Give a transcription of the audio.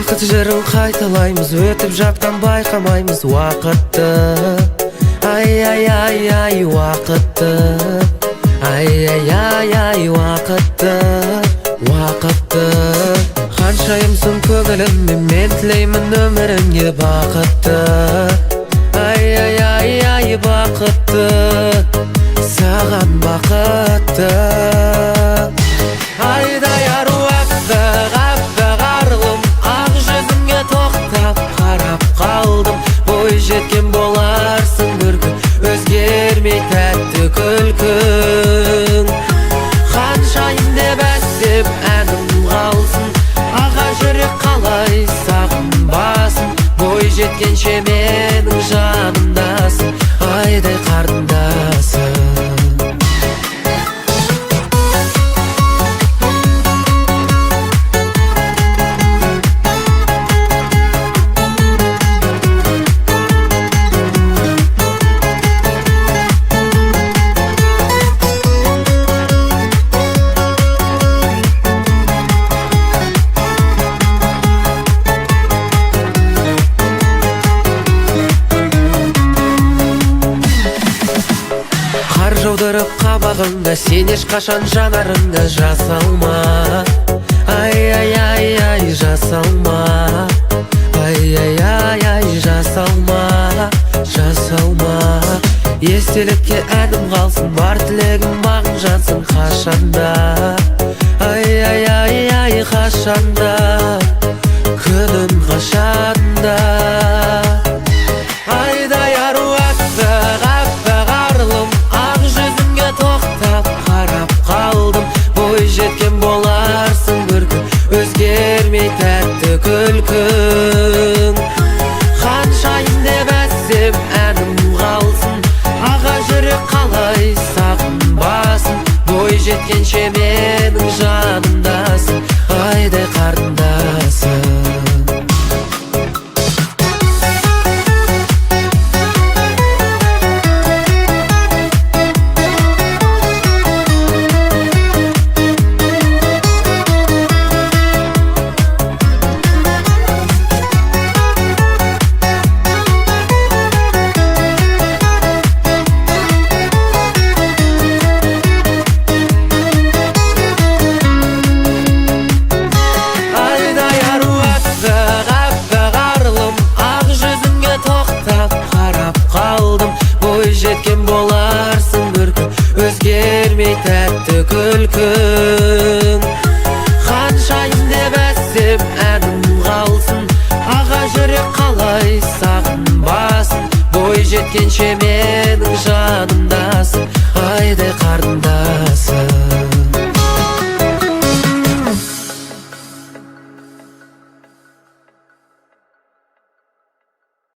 Уақыт жырын қайталаймыз, өтіп жатқан байқамаймыз уақытты. Ай-ай-ай-ай уақытты, ай-ай-ай-ай уақытты, уақытты. Ханшайымсың көңіліммен, мен тілеймін өміріңе бақытты. Ай-ай-ай-ай бақытты, саған бақытты. Айдай аруақты ғаппақ арылым, ақ жүзіңе тоқтап қарап қалдым. Бой жеткен боларсың бір күн, өзгермей тәтті күлкің. Ханшайым деп әсеп әнім қалсын, аға жүрек қалай сағынбасын. Бой жеткенше менің жанымдасың, айдай қарындасың. Қар жаудырып қабағыңа, сен ешқашан жанарыңа жас алма. Ай-ай-ай-ай жас алма, ай-ай-ай-ай жас алма, жас алма. Естелікке әнім қалсын, бар тілегім маған жансың қашанда. Ай-ай-ай-ай қашанда, күнім қашанда. Айдай аруақты ғаппақ арылым, ақ жүзіңе тоқтап қарап қалдым. Бой жеткен боларсың бір күн, өзгермей тәтті күлкің. Ханшайым деп әсем әнім қалсын, аға жүрек қалай сағынбасын. Бой жеткенше менің жанымдасың, айдай қарындасың. Жеткен боларсың бір күн, өзгермей тәтті күлкің. Ханшайым деп әсем әнім қалсын, аға жүрек қалай сағынбасын. Бой жеткенше менің жаным